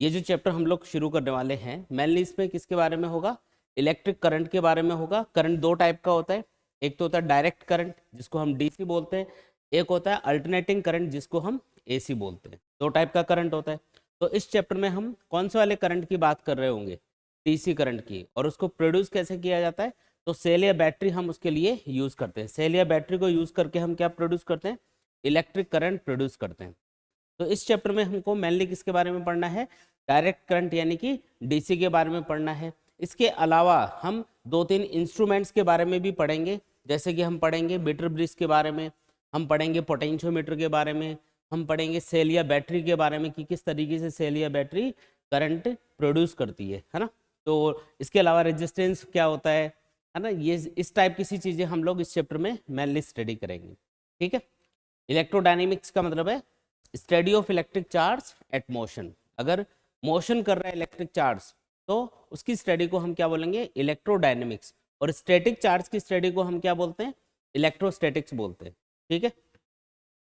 ये जो चैप्टर हम लोग शुरू करने वाले हैं मेनली इसमें किसके बारे में होगा? इलेक्ट्रिक करंट के बारे में होगा। करंट दो टाइप का होता है, एक तो होता है डायरेक्ट करंट जिसको हम डीसी बोलते हैं, एक होता है अल्टरनेटिंग करंट जिसको हम एसी बोलते हैं। दो टाइप का करंट होता है। तो इस चैप्टर में हम कौन से वाले करंट की बात कर रहे होंगे? डीसी करंट की। और उसको प्रोड्यूस कैसे किया जाता है? तो सेल या बैटरी हम उसके लिए यूज करते हैं। सेल या बैटरी को यूज करके हम क्या प्रोड्यूस करते हैं? इलेक्ट्रिक करंट प्रोड्यूस करते हैं। तो इस चैप्टर में हमको मेनली किसके बारे में पढ़ना है? डायरेक्ट करंट यानी कि डीसी के बारे में पढ़ना है। इसके अलावा हम दो तीन इंस्ट्रूमेंट्स के बारे में भी पढ़ेंगे, जैसे कि हम पढ़ेंगे मीटर ब्रिज के बारे में, हम पढ़ेंगे पोटेंशियोमीटर के बारे में, हम पढ़ेंगे सेल या बैटरी के बारे में कि किस तरीके से सेल या बैटरी करंट प्रोड्यूस करती है ना। तो इसके अलावा रेजिस्टेंस क्या होता है ना, ये इस टाइप की सी चीज़ें हम लोग इस चैप्टर में मेनली स्टडी करेंगे। ठीक है। इलेक्ट्रोडायनेमिक्स का मतलब है study of electric charge at motion. अगर मोशन कर रहा है इलेक्ट्रिक चार्ज तो उसकी स्टडी को हम क्या बोलेंगे? इलेक्ट्रोडायनेमिक्स। और स्टैटिक चार्ज की स्टडी को हम क्या बोलते हैं? इलेक्ट्रोस्टैटिक्स बोलते हैं। ठीक है,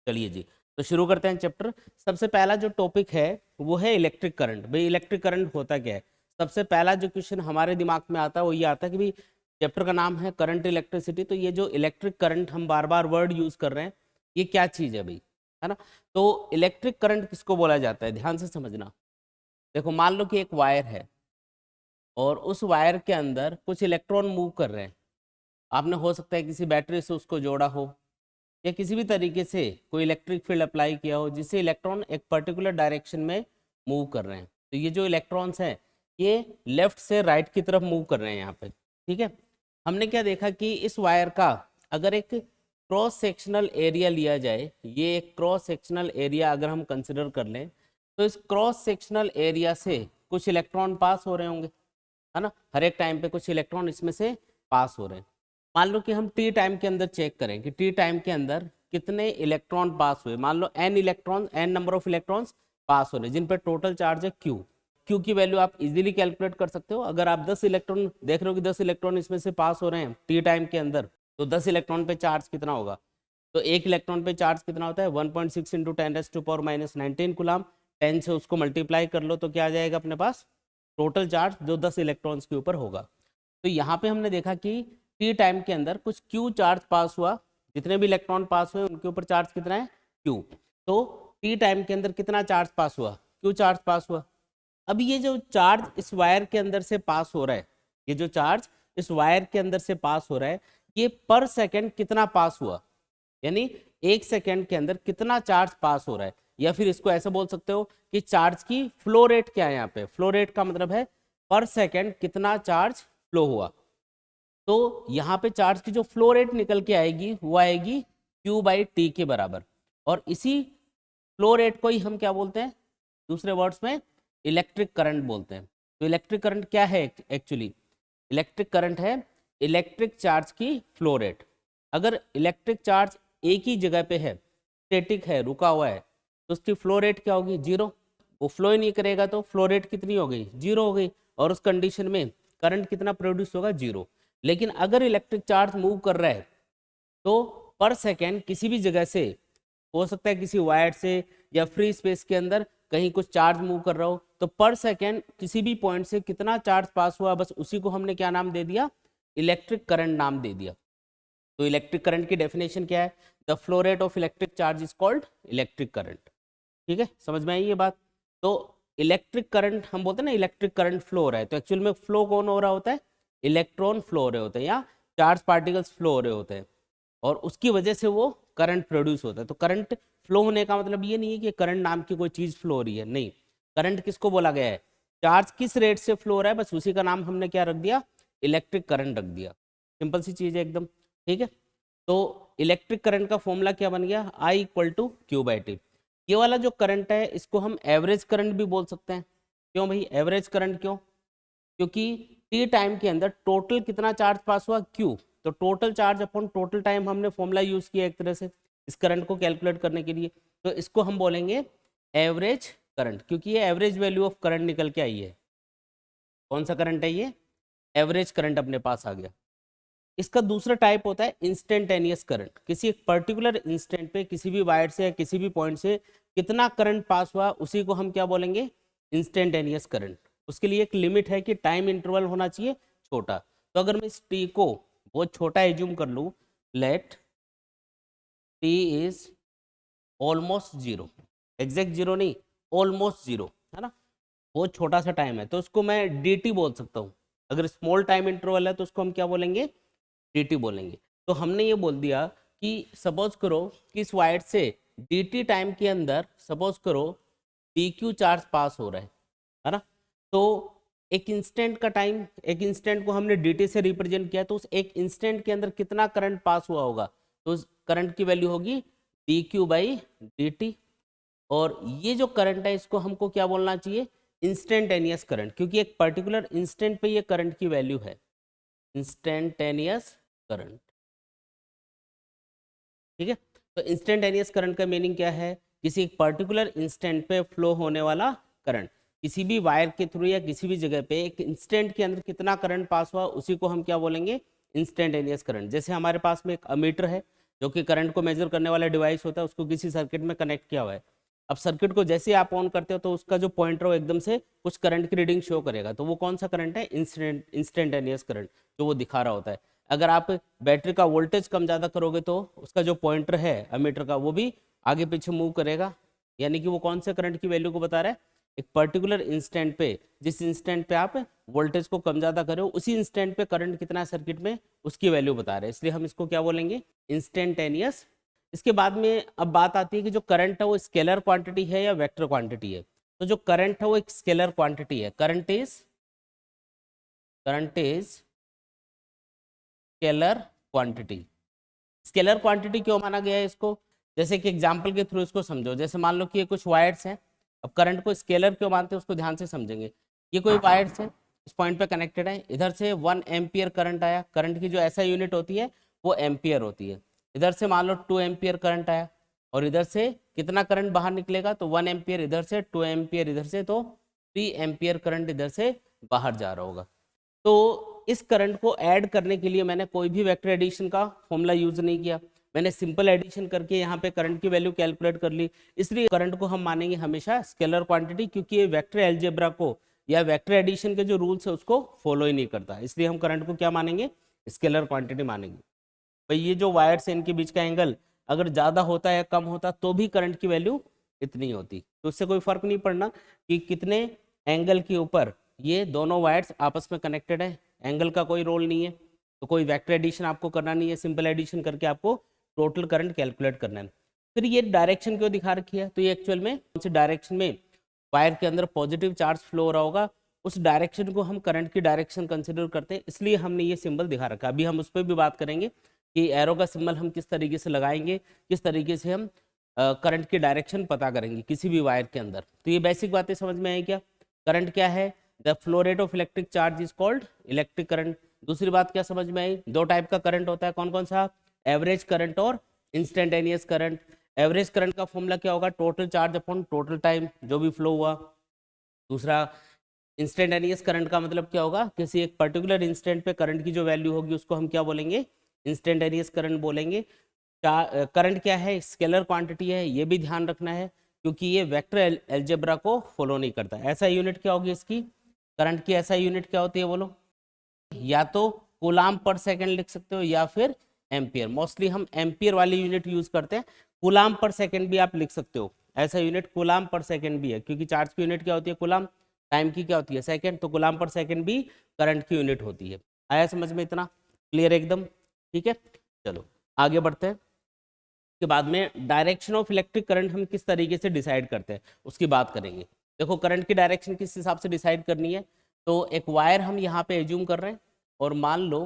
चलिए जी, तो शुरू करते हैं चैप्टर। सबसे पहला जो टॉपिक है वो है इलेक्ट्रिक करंट। भाई इलेक्ट्रिक करंट होता क्या है? सबसे पहला जो क्वेश्चन हमारे दिमाग में आता है वो ये आता है कि भाई चैप्टर का नाम है करंट इलेक्ट्रिसिटी, तो ये जो इलेक्ट्रिक करंट हम बार बार वर्ड यूज कर रहे हैं ये क्या चीज़ है भाई, है ना। तो इलेक्ट्रिक करंट किसको बोला जाता है? ध्यान से समझना। देखो मान लो कि एक वायर है और उस वायर के अंदर कुछ इलेक्ट्रॉन मूव कर रहे हैं। आपने हो सकता है किसी बैटरी से उसको जोड़ा हो या किसी भी तरीके से कोई इलेक्ट्रिक फील्ड अप्लाई किया हो जिससे इलेक्ट्रॉन एक पर्टिकुलर डायरेक्शन में मूव कर रहे हैं। तो ये जो इलेक्ट्रॉन्स हैं ये लेफ्ट से राइट की तरफ मूव कर रहे हैं यहाँ पे। ठीक है, हमने क्या देखा कि इस वायर का अगर एक क्रॉस सेक्शनल एरिया लिया जाए, ये एक क्रॉस सेक्शनल एरिया अगर हम कंसिडर कर लें तो इस क्रॉस सेक्शनल एरिया से कुछ इलेक्ट्रॉन पास हो रहे होंगे, है ना। हर एक टाइम पे कुछ इलेक्ट्रॉन इसमें से पास हो रहे हैं। मान लो कि हम टी टाइम के अंदर चेक करें कि टी टाइम के अंदर कितने इलेक्ट्रॉन पास हुए। मान लो n electron, n number of electrons pass हो रहे जिन पे टोटल चार्ज है क्यू। क्यू की वैल्यू आप इजीली कैलकुलेट कर सकते हो। अगर आप 10 इलेक्ट्रॉन देख रहे हो कि 10 इलेक्ट्रॉन इसमें से पास हो रहे हैं टी टाइम के अंदर, तो 10 इलेक्ट्रॉन पे चार्ज कितना होगा? तो एक इलेक्ट्रॉन पे चार्ज कितना होता है? 1.6 इंटू 10⁻⁻⁹ कूलम। 10 से उसको मल्टीप्लाई कर लो तो क्या आ जाएगा अपने पास? टोटल चार्ज जो 10 इलेक्ट्रॉन्स के ऊपर होगा। तो यहाँ पे हमने देखा कि टी टाइम के अंदर कुछ क्यू चार्ज पास हुआ। जितने भी इलेक्ट्रॉन पास हुए उनके ऊपर चार्ज कितना है? क्यू। तो टी टाइम के अंदर कितना चार्ज पास हुआ? क्यू चार्ज पास हुआ। अब ये जो चार्ज इस वायर के अंदर से पास हो रहा है, ये जो चार्ज इस वायर के अंदर से पास हो रहा है, ये पर सेकेंड कितना पास हुआ? यानी एक सेकेंड के अंदर कितना चार्ज पास हो रहा है। या फिर इसको ऐसा बोल सकते हो कि चार्ज की फ्लो रेट क्या है। यहाँ पे फ्लो रेट का मतलब है पर सेकेंड कितना चार्ज फ्लो हुआ। तो यहाँ पे चार्ज की जो फ्लो रेट निकल के आएगी वो आएगी Q बाई टी के बराबर। और इसी फ्लो रेट को ही हम क्या बोलते हैं? दूसरे वर्ड्स में इलेक्ट्रिक करंट बोलते हैं। तो इलेक्ट्रिक करंट क्या है एक्चुअली? इलेक्ट्रिक करंट है इलेक्ट्रिक चार्ज की फ्लो रेट। अगर इलेक्ट्रिक चार्ज एक ही जगह पे है, स्टैटिक है, रुका हुआ है, तो उसकी फ्लो रेट क्या होगी? जीरो। वो फ्लो ही नहीं करेगा तो फ्लो रेट कितनी हो गई? जीरो हो गई। और उस कंडीशन में करंट कितना प्रोड्यूस होगा? जीरो। लेकिन अगर इलेक्ट्रिक चार्ज मूव कर रहा है तो पर सेकेंड किसी भी जगह से, हो सकता है किसी वायर से या फ्री स्पेस के अंदर कहीं कुछ चार्ज मूव कर रहा हो, तो पर सेकेंड किसी भी पॉइंट से कितना चार्ज पास हुआ, बस उसी को हमने क्या नाम दे दिया? इलेक्ट्रिक करंट नाम दे दिया। तो इलेक्ट्रिक करंट की डेफिनेशन क्या है? The flow rate of electric charge is called electric current. ठीक है, समझ में आई ये बात? तो इलेक्ट्रिक करंट हम बोलते हैं ना, इलेक्ट्रिक करंट फ्लो हो रहा है, तो एक्चुअल में फ्लो कौन हो रहा होता है? इलेक्ट्रॉन फ्लो हो रहे होते हैं या चार्ज पार्टिकल्स फ्लो हो रहे होते हैं, और उसकी वजह से वो करंट प्रोड्यूस होता है। तो करंट फ्लो होने का मतलब ये नहीं है कि करंट नाम की कोई चीज फ्लो हो रही है, नहीं। करंट किसको बोला गया है? चार्ज किस रेट से फ्लो हो रहा है, बस उसी का नाम हमने क्या रख दिया? इलेक्ट्रिक करंट रख दिया। सिंपल सी चीज है एकदम। ठीक है, तो इलेक्ट्रिक करंट का फॉर्मूला क्या बन गया? I equal to Q by T. ये वाला जो करंट है इसको हम एवरेज करंट भी बोल सकते हैं। क्यों भाई एवरेज करंट क्यों? क्योंकि टी टाइम के अंदर टोटल कितना चार्ज पास हुआ? क्यू। तो total charge upon total time हमने फॉर्मूला यूज किया एक तरह से इस करंट को कैलकुलेट करने के लिए। तो इसको हम बोलेंगे एवरेज करंट, क्योंकि ये एवरेज वैल्यू ऑफ करंट निकल के आई है। कौन सा करंट है ये? एवरेज करंट अपने पास आ गया। इसका दूसरा टाइप होता है इंस्टेंटेनियस करंट। किसी एक पर्टिकुलर इंस्टेंट पे किसी भी वायर से या किसी भी पॉइंट से कितना करंट पास हुआ उसी को हम क्या बोलेंगे? इंस्टेंटेनियस करंट, उसके लिए एक लिमिट है कि टाइम इंटरवल होना चाहिए छोटा। तो अगर मैं इस टी को बहुत छोटा एज्यूम कर लूँ, let T is almost zero, exact zero नहीं, ऑलमोस्ट जीरो, है ना, बहुत छोटा सा टाइम है, तो उसको मैं डी टी बोल सकता हूँ। अगर स्मॉल टाइम इंटरवल है तो उसको हम क्या बोलेंगे, डी टी बोलेंगे। तो हमने ये बोल दिया कि सपोज करो कि इस वायर से डी टी टाइम के अंदर सपोज करो डी क्यू चार्ज पास हो रहा है ना, तो एक इंस्टेंट का टाइम, एक इंस्टेंट को हमने डी टी से रिप्रेजेंट किया, तो उस एक इंस्टेंट के अंदर कितना करंट पास हुआ होगा, तो उस करंट की वैल्यू होगी D Q by D T. और ये जो करंट है इसको हमको क्या बोलना चाहिए, इंस्टेंटेनियस करंट, क्योंकि एक पर्टिकुलर इंस्टेंट पे ये करंट की वैल्यू है, इंस्टेंटेनियस करंट। ठीक है, तो इंस्टेंटेनियस करंट का मीनिंग क्या है, किसी एक पर्टिकुलर इंस्टेंट पे फ्लो होने वाला करंट, किसी भी वायर के थ्रू या किसी भी जगह पे एक इंस्टेंट के अंदर कितना करंट पास हुआ उसी को हम क्या बोलेंगे, इंस्टेंटेनियस करंट। जैसे हमारे पास में एक अमीटर है जो कि करंट को मेजर करने वाला डिवाइस होता है, उसको किसी सर्किट में कनेक्ट किया हुआ है। अब सर्किट को जैसे आप ऑन करते हो तो उसका जो पॉइंटर हो एकदम से कुछ करंट की रीडिंग शो करेगा, तो वो कौन सा करंट है, इंस्टेंटेनियस करंट जो वो दिखा रहा होता है। अगर आप बैटरी का वोल्टेज कम ज़्यादा करोगे तो उसका जो पॉइंटर है अमीटर का वो भी आगे पीछे मूव करेगा, यानी कि वो कौन से करंट की वैल्यू को बता रहा है, एक पर्टिकुलर इंस्टेंट पे, जिस इंस्टेंट पे आप वोल्टेज को कम ज़्यादा करो उसी इंस्टेंट पे करंट कितना है सर्किट में उसकी वैल्यू बता रहे हैं, इसलिए हम इसको क्या बोलेंगे, इंस्टेंटेनियस। इसके बाद में अब बात आती है कि जो करंट है वो स्केलर क्वांटिटी है या वेक्टर क्वांटिटी है। तो जो करंट है वो एक स्केलर क्वांटिटी है, current is scalar quantity. Scalar quantity क्यों माना गया है इसको, जैसे कि एग्जांपल के थ्रू इसको समझो। जैसे मान लो कि ये कुछ वायर्स हैं, अब करंट को स्केलर क्यों मानते हैं उसको ध्यान से समझेंगे। ये कोई वायर्स है, इस पॉइंट पे कनेक्टेड है, इधर से 1 एम्पियर करंट आया, करंट की जो ऐसा यूनिट होती है वो एम्पियर होती है। इधर से मान लो 2 एम्पियर करंट आया और इधर से कितना करंट बाहर निकलेगा, तो 1 एम्पियर इधर से, 2 एम्पियर इधर से, तो 3 एम्पियर करंट इधर से बाहर जा रहा होगा। तो इस करंट को ऐड करने के लिए मैंने कोई भी वेक्टर एडिशन का फॉर्मूला यूज नहीं किया, मैंने सिंपल एडिशन करके यहाँ पे करंट की वैल्यू कैलकुलेट कर ली। इसलिए करंट को हम मानेंगे हमेशा स्केलर क्वांटिटी, क्योंकि ये वेक्टर एलजेब्रा को या वेक्टर एडिशन के जो रूल्स है उसको फॉलो ही नहीं करता, इसलिए हम करंट को क्या मानेंगे, स्केलर क्वांटिटी मानेंगे। भाई ये जो वायर्स हैं इनके बीच का एंगल अगर ज़्यादा होता है कम होता तो भी करंट की वैल्यू इतनी होती, तो उससे कोई फर्क नहीं पड़ना कि कितने एंगल के ऊपर ये दोनों वायर्स आपस में कनेक्टेड है, एंगल का कोई रोल नहीं है। तो कोई वेक्टर एडिशन आपको करना नहीं है, सिंपल एडिशन करके आपको टोटल करंट कैलकुलेट करना है। फिर ये डायरेक्शन क्यों दिखा रखी है, तो ये एक्चुअल में कौन सी डायरेक्शन में वायर के अंदर पॉजिटिव चार्ज फ्लो हो रहा होगा उस डायरेक्शन को हम करंट की डायरेक्शन कंसिडर करते हैं, इसलिए हमने ये सिंबल दिखा रखा है। अभी हम उस पर भी बात करेंगे कि एरो का सिंबल हम किस तरीके से लगाएंगे, किस तरीके से हम करंट की डायरेक्शन पता करेंगे किसी भी वायर के अंदर। तो ये बेसिक बातें समझ में आई क्या, करंट क्या है, the flow rate of electric charge is called electric current. दूसरी बात क्या समझ में आई, दो टाइप का करंट होता है, कौन कौन सा, एवरेज करंट और इंस्टेंटेनियस करंट। एवरेज करंट का फॉर्मूला क्या होगा, total charge upon total time जो भी फ्लो हुआ। दूसरा इंस्टेंटेनियस करंट का मतलब क्या होगा, किसी एक पर्टिकुलर इंस्टेंट पे करंट की जो वैल्यू होगी उसको हम क्या बोलेंगे, इंस्टेंटेनियस करंट बोलेंगे। करंट क्या है, स्केलर क्वांटिटी है, ये भी ध्यान रखना है क्योंकि ये वेक्टर एल्जेब्रा को फॉलो नहीं करता। ऐसा यूनिट क्या होगी इसकी, करंट की ऐसा यूनिट क्या होती है बोलो, या तो कूलाम पर सेकंड लिख सकते हो या फिर एम्पियर। मोस्टली हम एम्पियर वाली यूनिट यूज करते हैं, कूलाम पर सेकंड भी आप लिख सकते हो, ऐसा यूनिट कूलाम पर सेकंड भी है, क्योंकि चार्ज की यूनिट क्या होती है कूलाम, टाइम की क्या होती है सेकंड, तो कूलाम पर सेकंड भी करंट की यूनिट होती है। आया समझ में, इतना क्लियर एकदम, ठीक है। चलो आगे बढ़ते हैं। के बाद में डायरेक्शन ऑफ इलेक्ट्रिक करंट हम किस तरीके से डिसाइड करते हैं उसकी बात करेंगे। देखो करंट की डायरेक्शन किस हिसाब से डिसाइड करनी है, तो एक वायर हम यहाँ पे एज्यूम कर रहे हैं और मान लो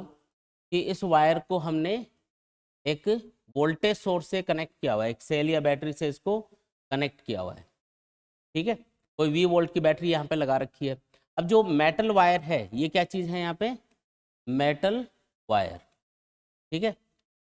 कि इस वायर को हमने एक वोल्टेज सोर्स से कनेक्ट किया हुआ है, एक सेल या बैटरी से इसको कनेक्ट किया हुआ है, ठीक है, कोई 20 वोल्ट की बैटरी यहाँ पे लगा रखी है। अब जो मेटल वायर है ये क्या चीज़ है यहाँ पे, मेटल वायर, ठीक है।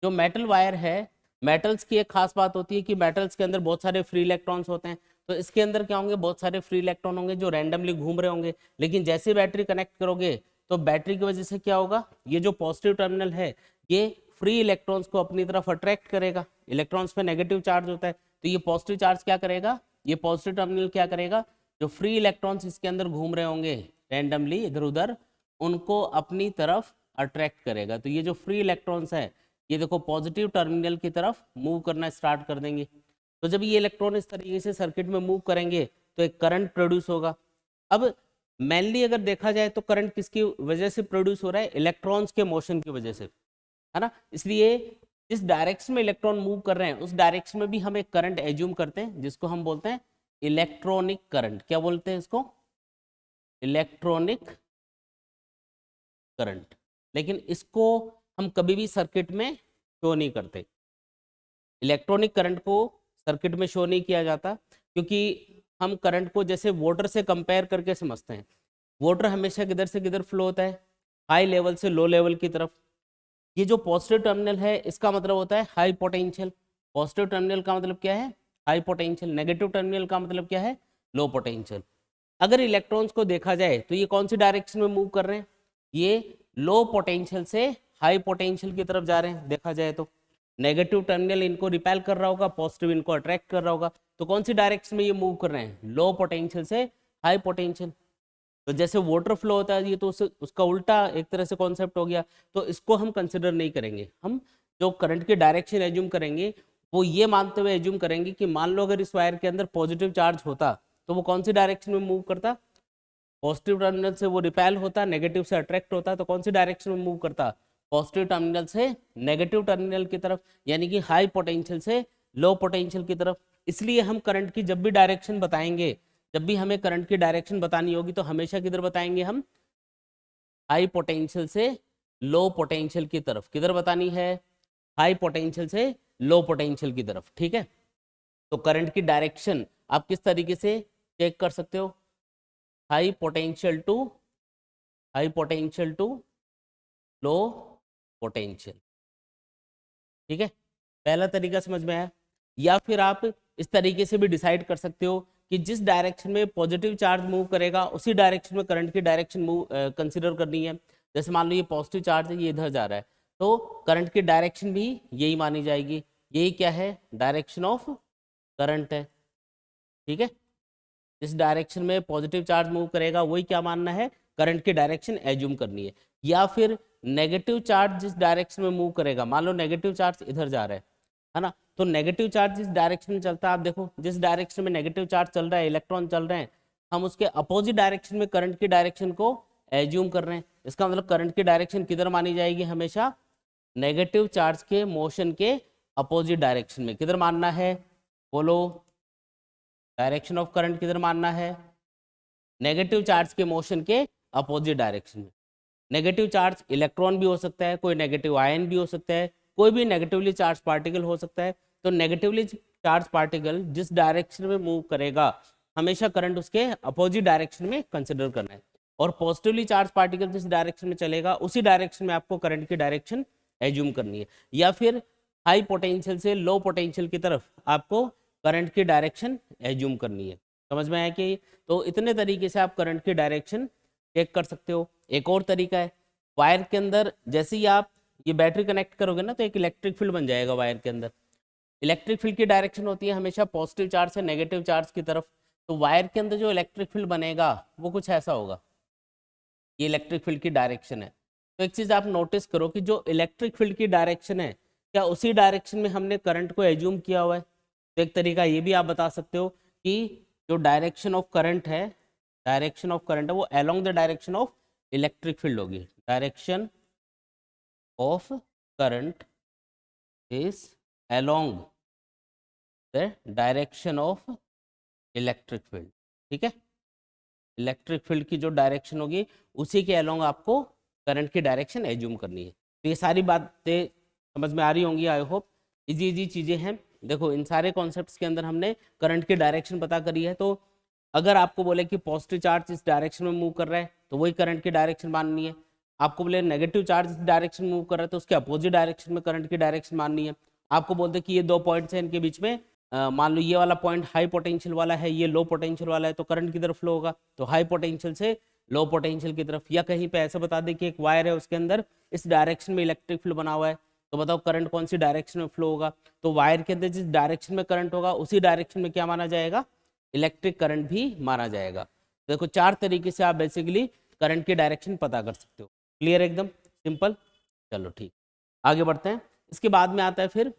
जो मेटल वायर है, मेटल्स की एक खास बात होती है कि मेटल्स के अंदर बहुत सारे फ्री इलेक्ट्रॉन्स होते हैं, तो इसके अंदर क्या होंगे, बहुत सारे फ्री इलेक्ट्रॉन होंगे जो रैंडमली घूम रहे होंगे। लेकिन जैसे बैटरी कनेक्ट करोगे तो बैटरी की वजह से क्या होगा, ये जो पॉजिटिव टर्मिनल है ये फ्री इलेक्ट्रॉन्स को अपनी तरफ अट्रैक्ट करेगा, इलेक्ट्रॉन्स पे नेगेटिव चार्ज होता है, तो ये पॉजिटिव चार्ज क्या करेगा, ये पॉजिटिव टर्मिनल क्या करेगा, जो फ्री इलेक्ट्रॉन्स इसके अंदर घूम रहे होंगे रैंडमली इधर उधर, उनको अपनी तरफ अट्रैक्ट करेगा। तो ये जो फ्री इलेक्ट्रॉन्स है ये देखो पॉजिटिव टर्मिनल की तरफ मूव करना स्टार्ट कर देंगे। तो जब ये इलेक्ट्रॉन इस तरीके से सर्किट में मूव करेंगे तो एक करंट प्रोड्यूस होगा। अब मेनली अगर देखा जाए तो करंट किसकी वजह से प्रोड्यूस हो रहा है, इलेक्ट्रॉन्स के मोशन की वजह से, है ना। इसलिए जिस डायरेक्शन में इलेक्ट्रॉन मूव कर रहे हैं उस डायरेक्शन में भी हम एक करंट एज्यूम करते हैं जिसको हम बोलते हैं इलेक्ट्रॉनिक करंट। क्या बोलते हैं इसको, इलेक्ट्रॉनिक करंट। लेकिन इसको हम कभी भी सर्किट में शो नहीं करते, इलेक्ट्रॉनिक करंट को सर्किट में शो नहीं किया जाता, क्योंकि हम करंट को जैसे वाटर से कंपेयर करके समझते हैं। वाटर हमेशा किधर से किधर फ्लो होता है, हाई लेवल से लो लेवल की तरफ। ये जो पॉजिटिव टर्मिनल है इसका मतलब होता है हाई पोटेंशियल। पॉजिटिव टर्मिनल का मतलब क्या है, हाई पोटेंशियल। नेगेटिव टर्मिनल का मतलब क्या है, लो पोटेंशियल। अगर इलेक्ट्रॉन्स को देखा जाए तो ये कौन सी डायरेक्शन में मूव कर रहे हैं, ये लो पोटेंशियल से हाई पोटेंशियल की तरफ जा रहे हैं। देखा जाए तो नेगेटिव टर्मिनल इनको रिपेल कर रहा होगा, पॉजिटिव इनको अट्रैक्ट कर रहा होगा। तो कौन सी डायरेक्शन में ये मूव कर रहे हैं, लो पोटेंशियल से हाई पोटेंशियल। तो जैसे वाटर फ्लो होता है ये तो उसका उल्टा एक तरह से कॉन्सेप्ट हो गया। तो इसको हम कंसिडर नहीं करेंगे। हम जो करंट की डायरेक्शन एज्यूम करेंगे वो ये मानते हुए एज्यूम करेंगे कि मान लो अगर इस वायर के अंदर पॉजिटिव चार्ज होता तो वो कौन सी डायरेक्शन में मूव करता, पॉजिटिव टर्मिनल से वो रिपेल होता, नेगेटिव से अट्रैक्ट होता, तो कौन सी डायरेक्शन में मूव करता, पॉजिटिव टर्मिनल से नेगेटिव टर्मिनल की तरफ, यानी कि हाई पोटेंशियल से लो पोटेंशियल की तरफ। इसलिए हम करंट की जब भी डायरेक्शन बताएंगे, जब भी हमें करंट की डायरेक्शन बतानी होगी तो हमेशा किधर बताएंगे हम, हाई पोटेंशियल से लो पोटेंशियल की तरफ। किधर बतानी है, हाई पोटेंशियल से लो पोटेंशियल की तरफ, ठीक है। तो करंट की डायरेक्शन आप किस तरीके से चेक कर सकते हो, high potential to low potential, ठीक है। पहला तरीका समझ में आया। या फिर आप इस तरीके से भी डिसाइड कर सकते हो कि जिस डायरेक्शन में पॉजिटिव चार्ज मूव करेगा उसी डायरेक्शन में करंट की डायरेक्शन मूव कंसिडर करनी है। जैसे मान लो ये पॉजिटिव चार्ज है, ये इधर जा रहा है, तो करंट की डायरेक्शन भी यही मानी जाएगी। यही क्या है, डायरेक्शन ऑफ करंट है, ठीक है। जिस डायरेक्शन में पॉजिटिव चार्ज मूव करेगा वही क्या मानना है, करंट की डायरेक्शन एज्यूम करनी है। या फिर नेगेटिव चार्ज जिस डायरेक्शन में मूव करेगा, मान लो नेगेटिव चार्ज इधर जा रहा है ना, तो नेगेटिव चार्ज जिस डायरेक्शन में चलता है, आप देखो जिस डायरेक्शन में नेगेटिव चार्ज चल रहा है, इलेक्ट्रॉन चल रहे हैं, हम उसके अपोजिट डायरेक्शन में करंट की डायरेक्शन को एज्यूम कर रहे हैं। इसका मतलब करंट की डायरेक्शन किधर मानी जाएगी, हमेशा नेगेटिव चार्ज के मोशन के अपोजिट डायरेक्शन में। किधर मानना है, बोलो, डायरेक्शन ऑफ करंट किधर मानना है, नेगेटिव चार्ज के मोशन के अपोजिट डायरेक्शन में। नेगेटिव चार्ज इलेक्ट्रॉन भी हो सकता है, कोई नेगेटिव आयन भी हो सकता है, कोई भी नेगेटिवली चार्ज पार्टिकल हो सकता है। तो नेगेटिवली चार्ज पार्टिकल जिस डायरेक्शन में मूव करेगा हमेशा करंट उसके अपोजिट डायरेक्शन में कंसिडर करना है। और पॉजिटिवली चार्ज पार्टिकल जिस डायरेक्शन में चलेगा उसी डायरेक्शन में आपको करंट की डायरेक्शन एज्यूम करनी है। या फिर हाई पोटेंशियल से लो पोटेंशियल की तरफ आपको करंट की डायरेक्शन एज्यूम करनी है। समझ में आया कि, तो इतने तरीके से आप करंट की डायरेक्शन चेक कर सकते हो। एक और तरीका है, वायर के अंदर जैसे ही आप ये बैटरी कनेक्ट करोगे ना तो एक इलेक्ट्रिक फील्ड बन जाएगा वायर के अंदर। इलेक्ट्रिक फील्ड की डायरेक्शन होती है हमेशा पॉजिटिव चार्ज से नेगेटिव चार्ज की तरफ। तो वायर के अंदर जो इलेक्ट्रिक फील्ड बनेगा वो कुछ ऐसा होगा, ये इलेक्ट्रिक फील्ड की डायरेक्शन है। तो एक चीज आप नोटिस करो कि जो इलेक्ट्रिक फील्ड की डायरेक्शन है, क्या उसी डायरेक्शन में हमने करंट को एज्यूम किया हुआ है। तो एक तरीका ये भी आप बता सकते हो कि जो डायरेक्शन ऑफ करंट है, डायरेक्शन ऑफ करंट है वो along the direction of electric field होगी। Direction of current is along the direction of electric field, ठीक है। इलेक्ट्रिक फील्ड की जो डायरेक्शन होगी उसी के अलोंग आपको करंट की डायरेक्शन एज्यूम करनी है। तो ये सारी बातें समझ में आ रही होंगी, आई होप। इजी इजी चीज़ें हैं। देखो इन सारे कॉन्सेप्ट्स के अंदर हमने करंट की डायरेक्शन पता करी है। तो अगर आपको बोले कि पॉजिटिव चार्ज इस डायरेक्शन में मूव कर रहा है तो वही करंट की डायरेक्शन माननी है। आपको बोले नेगेटिव चार्ज इस डायरेक्शन में मूव कर रहा है तो उसके अपोजिट डायरेक्शन में करंट की डायरेक्शन माननी है। आपको बोलते कि ये दो पॉइंट्स हैं, इनके बीच में मान लो ये वाला पॉइंट हाई पोटेंशियल वाला है, ये लो पोटेंशियल वाला है, तो करंट की तरफ फ्लो होगा तो हाई पोटेंशियल से लो पोटेंशियल की तरफ। या कहीं पे ऐसा बता दे कि एक वायर है उसके अंदर इस डायरेक्शन में इलेक्ट्रिक फील्ड बना हुआ है, तो बताओ करंट कौन सी डायरेक्शन में फ्लो होगा। तो वायर के अंदर जिस डायरेक्शन में करंट होगा उसी डायरेक्शन में क्या माना जाएगा, इलेक्ट्रिक करंट भी माना जाएगा। देखो 4 तरीके से आप बेसिकली करंट की डायरेक्शन पता कर सकते हो। क्लियर, एकदम सिंपल। चलो ठीक, आगे बढ़ते हैं। इसके बाद में आता है फिर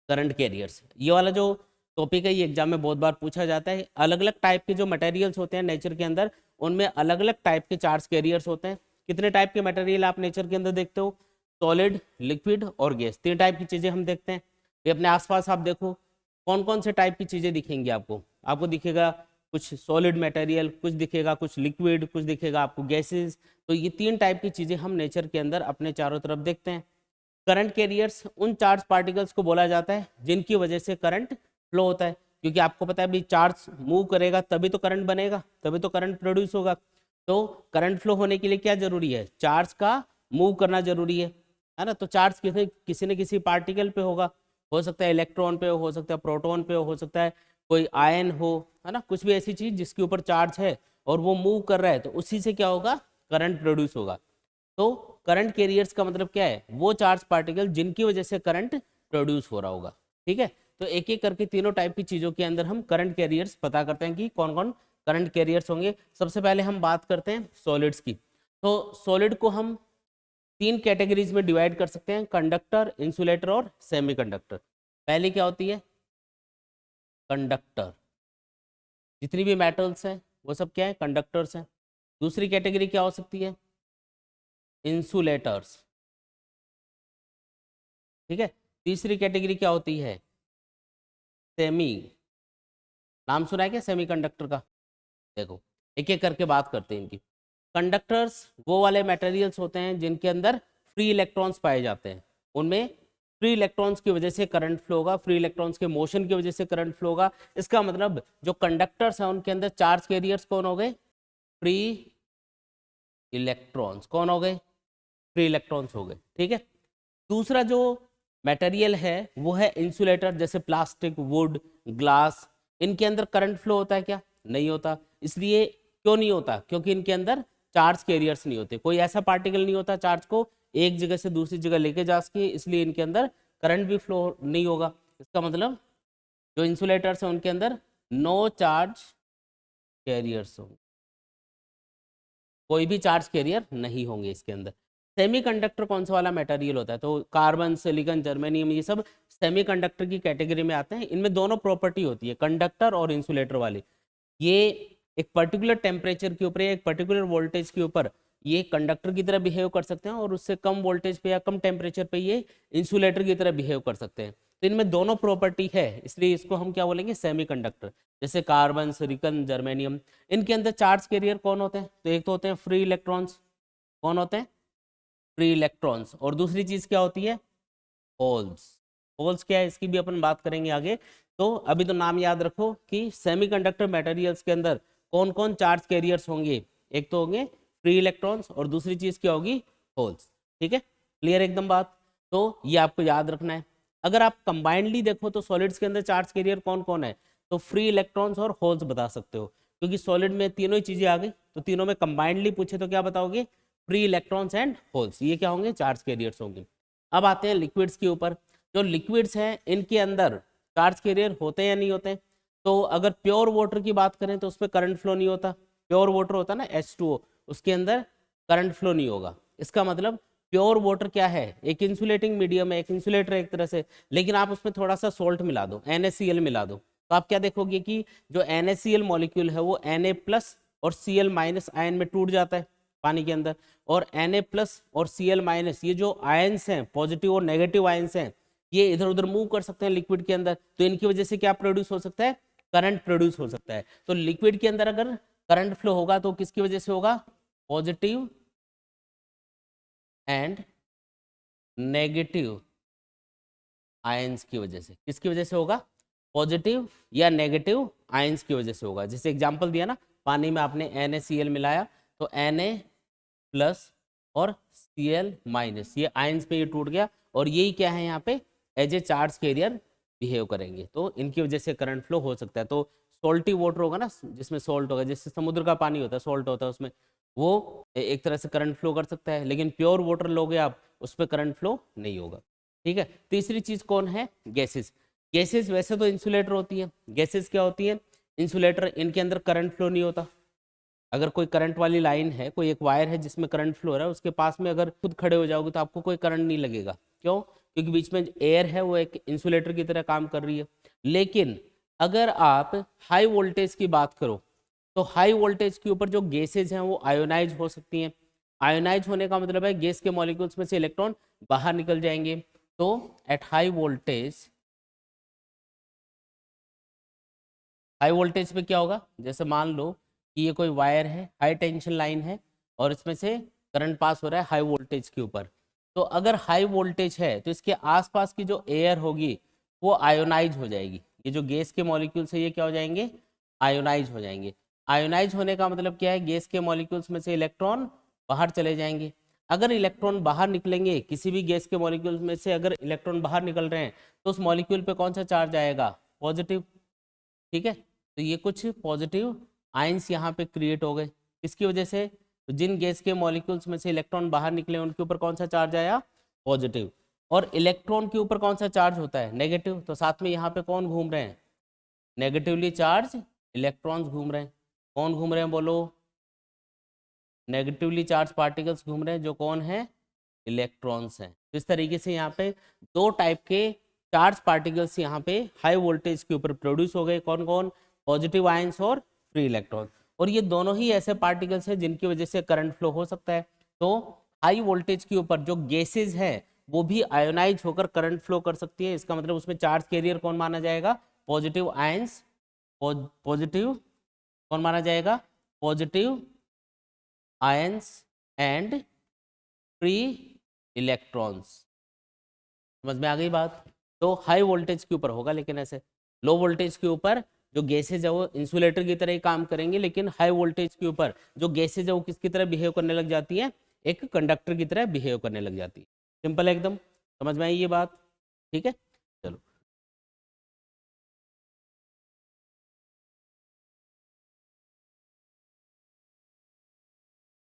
करंट कैरियर्स। ये वाला जो टॉपिक है ये एग्जाम में बहुत बार पूछा जाता है। अलग अलग टाइप के जो मटेरियल्स होते हैं नेचर के अंदर, उनमें अलग अलग टाइप के चार्ज कैरियर्स होते हैं। कितने टाइप के मटेरियल आप नेचर के अंदर देखते हो? सॉलिड, लिक्विड और गैस, 3 टाइप की चीजें हम देखते हैं। ये अपने आसपास आप देखो कौन कौन से टाइप की चीजें दिखेंगी आपको। आपको दिखेगा कुछ सॉलिड मटेरियल, कुछ दिखेगा कुछ लिक्विड, कुछ दिखेगा आपको गैसेस। तो ये 3 टाइप की चीजें हम नेचर के अंदर अपने चारों तरफ देखते हैं। करंट कैरियर्स उन चार्ज पार्टिकल्स को बोला जाता है जिनकी वजह से करंट फ्लो होता है, क्योंकि आपको पता है भी चार्ज मूव करेगा तभी तो करंट बनेगा, तभी तो करंट प्रोड्यूस होगा। तो करंट फ्लो होने के लिए क्या जरूरी है? चार्ज का मूव करना जरूरी है ना। तो चार्ज किसी न किसी पार्टिकल पे होगा, हो सकता है इलेक्ट्रॉन पे हो सकता है प्रोटॉन पे हो सकता है कोई आयन हो, है ना, कुछ भी ऐसी चीज जिसके ऊपर चार्ज है और वो मूव कर रहा है, तो उसी से क्या होगा? करंट प्रोड्यूस होगा। तो करंट कैरियर्स का मतलब क्या है? वो चार्ज पार्टिकल जिनकी वजह से करंट प्रोड्यूस हो रहा होगा। ठीक है, तो एक एक करके तीनों टाइप की चीजों के अंदर हम करंट कैरियर्स पता करते हैं कि कौन कौन करंट कैरियर्स होंगे। सबसे पहले हम बात करते हैं सॉलिड्स की। तो सॉलिड को हम 3 कैटेगरीज में डिवाइड कर सकते हैं, कंडक्टर, इंसुलेटर और सेमीकंडक्टर। पहली क्या होती है? कंडक्टर। जितनी भी मेटल्स हैं वो सब क्या है? कंडक्टर्स हैं। दूसरी कैटेगरी क्या हो सकती है? इंसुलेटर्स। ठीक है, तीसरी कैटेगरी क्या होती है? सेमी। नाम सुना है क्या सेमीकंडक्टर का? देखो एक एक करके बात करते हैं इनकी। कंडक्टर्स वो वाले मटेरियल्स होते हैं जिनके अंदर फ्री इलेक्ट्रॉन्स पाए जाते हैं। उनमें फ्री इलेक्ट्रॉन्स की वजह से करंट फ्लो होगा, फ्री इलेक्ट्रॉन्स के मोशन की वजह से करंट फ्लो होगा। इसका मतलब जो कंडक्टर्स हैं उनके अंदर चार्ज कैरियर्स कौन हो गए? Free electrons. कौन हो गए? फ्री इलेक्ट्रॉन्स हो गए। ठीक है, दूसरा जो मटेरियल है वो है इंसुलेटर, जैसे प्लास्टिक, वुड, ग्लास। इनके अंदर करंट फ्लो होता है क्या? नहीं होता। इसलिए क्यों नहीं होता? क्योंकि इनके अंदर चार्ज कैरियर्स नहीं होते, कोई ऐसा पार्टिकल नहीं होता चार्ज को एक जगह से दूसरी जगह लेके जा सके, इसलिए इनके अंदर करंट भी फ्लो नहीं होगा। इसका मतलब जो इंसुलेटर्स हैं उनके अंदर नो चार्ज कैरियर्स होंगे, कोई भी चार्ज कैरियर नहीं होंगे इसके अंदर। सेमीकंडक्टर कौन सा वाला मटेरियल होता है? तो कार्बन, सिलिकॉन, जर्मेनियम, ये सब सेमीकंडक्टर की कैटेगरी में आते हैं। इनमें दोनों प्रॉपर्टी होती है, कंडक्टर और इंसुलेटर वाली। ये एक पर्टिकुलर टेम्परेचर के ऊपर या एक पर्टिकुलर वोल्टेज के ऊपर ये कंडक्टर की तरह बिहेव कर सकते हैं, और उससे कम वोल्टेज पे या कम टेम्परेचर पे ये इंसुलेटर की तरह बिहेव कर सकते हैं। तो इनमें दोनों प्रॉपर्टी है, इसलिए इसको हम क्या बोलेंगे? सेमीकंडक्टर। जैसे कार्बन, सिलिकॉन, जर्मेनियम, इनके अंदर चार्ज कैरियर कौन होते हैं? तो एक तो होते हैं फ्री इलेक्ट्रॉन्स। कौन होते हैं? Free electrons. और दूसरी चीज क्या होती है? होल्स। होल्स क्या है इसकी भी अपन बात करेंगे आगे। तो अभी तो नाम याद रखो कि सेमीकंडक्टर मटेरियल्स के अंदर कौन कौन चार्ज कैरियर्स होंगे। एक तो होंगे फ्री इलेक्ट्रॉन्स और दूसरी चीज क्या होगी? होल्स। ठीक है, क्लियर एकदम बात। तो ये आपको याद रखना है। अगर आप कंबाइंडली देखो तो सॉलिड्स के अंदर चार्ज कैरियर कौन कौन है, तो फ्री इलेक्ट्रॉन्स और होल्स बता सकते हो, क्योंकि सॉलिड में तीनों ही चीजें आ गई। तो तीनों में कंबाइंडली पूछे तो क्या बताओगे? फ्री इलेक्ट्रॉन्स एंड होल्स, ये क्या होंगे? चार्ज कैरियर्स होंगे। अब आते हैं लिक्विड्स के ऊपर। जो लिक्विड्स हैं इनके अंदर चार्ज कैरियर होते हैं या नहीं होते? तो अगर प्योर वाटर की बात करें तो उसमें करंट फ्लो नहीं होता। प्योर वाटर होता है ना H2O, उसके अंदर करंट फ्लो नहीं होगा। इसका मतलब प्योर वाटर क्या है? एक इंसुलेटिंग मीडियम है, एक इंसुलेटर है एक तरह से, लेकिन आप उसमें थोड़ा सा सोल्ट मिला दो, NaCl मिला दो, तो आप क्या देखोगे कि जो NaCl मॉलिक्यूल है वो Na+ और Cl- आयन में टूट जाता है पानी के अंदर। और Na+ और Cl- ये जो आयंस हैं, पॉजिटिव और नेगेटिव आयंस हैं, ये इधर उधर मूव कर सकते हैं लिक्विड के अंदर। तो इनकी वजह से क्या प्रोड्यूस हो सकता है? करंट प्रोड्यूस हो सकता है। तो लिक्विड के अंदर अगर करंट फ्लो होगा तो किसकी वजह से होगा? पॉजिटिव एंड नेगेटिव आयंस की वजह से। किसकी वजह से होगा? पॉजिटिव या नेगेटिव आयंस की वजह से होगा। जैसे एग्जांपल दिया ना, पानी में आपने NaCl मिलाया तो Na+ और Cl-, ये आयंस में ये टूट गया, और यही क्या है यहाँ पे? As a charge carrier behave करेंगे, तो इनकी वजह से करंट फ्लो हो सकता है। तो सॉल्टी वाटर होगा ना, जिसमें सॉल्ट होगा, जैसे समुद्र का पानी होता है, सॉल्ट होता है उसमें, वो एक तरह से करंट फ्लो कर सकता है। लेकिन प्योर वाटर लोगे आप, उस पर करंट फ्लो नहीं होगा। ठीक है, तीसरी चीज कौन है? गैसेस। गैसेस वैसे तो इंसुलेटर होती है। गैसेस क्या होती है? इंसुलेटर, इनके अंदर करंट फ्लो नहीं होता। अगर कोई करंट वाली लाइन है, कोई एक वायर है जिसमें करंट फ्लो हो रहा है, उसके पास में अगर खुद खड़े हो जाओगे तो आपको कोई करंट नहीं लगेगा। क्यों? क्योंकि बीच में एयर है, वो एक इंसुलेटर की तरह काम कर रही है। लेकिन अगर आप हाई वोल्टेज की बात करो तो हाई वोल्टेज के ऊपर जो गैसेज हैं वो आयोनाइज हो सकती हैं। आयोनाइज होने का मतलब है गैस के मॉलिक्यूल्स में से इलेक्ट्रॉन बाहर निकल जाएंगे। तो at high voltage, high voltage पे क्या होगा, जैसे मान लो कि ये कोई वायर है, हाई टेंशन लाइन है, और इसमें से करंट पास हो रहा है हाई वोल्टेज के ऊपर। तो अगर हाई वोल्टेज है तो इसके आसपास की जो एयर होगी वो आयोनाइज हो जाएगी। ये जो गैस के मॉलिक्यूल्स है ये क्या हो जाएंगे, आयोनाइज हो जाएंगे। आयोनाइज होने का मतलब क्या है, गैस के मॉलिक्यूल्स में से इलेक्ट्रॉन बाहर चले जाएंगे। अगर इलेक्ट्रॉन बाहर निकलेंगे, किसी भी गैस के मॉलिक्यूल्स में से अगर इलेक्ट्रॉन बाहर निकल रहे हैं तो उस मॉलिक्यूल पे कौन सा चार्ज आएगा, पॉजिटिव। ठीक है, तो ये कुछ पॉजिटिव आयंस यहाँ पे क्रिएट हो गए। किसकी वजह से, तो जिन गैस के मॉलिक्यूल्स में से इलेक्ट्रॉन बाहर निकले उनके ऊपर कौन सा चार्ज आया, पॉजिटिव। और इलेक्ट्रॉन के ऊपर कौन सा चार्ज होता है, नेगेटिव। तो साथ में यहाँ पे कौन घूम रहे हैं, नेगेटिवली चार्ज इलेक्ट्रॉन्स घूम रहे हैं। कौन घूम रहे हैं बोलो, नेगेटिवली चार्ज पार्टिकल्स घूम रहे हैं, जो कौन है, इलेक्ट्रॉन्स हैं। तो इस तरीके से यहाँ पे दो टाइप के चार्ज पार्टिकल्स यहाँ पे हाई वोल्टेज के ऊपर प्रोड्यूस हो गए। कौन कौन, पॉजिटिव आयंस और फ्री इलेक्ट्रॉन। और ये दोनों ही ऐसे पार्टिकल्स हैं जिनकी वजह से करंट फ्लो हो सकता है। तो हाई वोल्टेज के ऊपर जो गैसेज है वो भी आयोनाइज होकर करंट फ्लो कर सकती है। इसका मतलब उसमें चार्ज कैरियर कौन माना जाएगा, पॉजिटिव आयंस, पॉजिटिव कौन माना जाएगा, positive ions and free electrons. समझ में आ गई बात। तो हाई वोल्टेज के ऊपर होगा, लेकिन ऐसे लो वोल्टेज के ऊपर जो गैसेज है वो इंसुलेटर की तरह ही काम करेंगे, लेकिन हाई वोल्टेज के ऊपर जो गैसेज है वो किसकी तरह बिहेव करने लग जाती है, एक कंडक्टर की तरह बिहेव करने लग जाती है। सिंपल है एकदम, समझ में आई ये बात। ठीक है,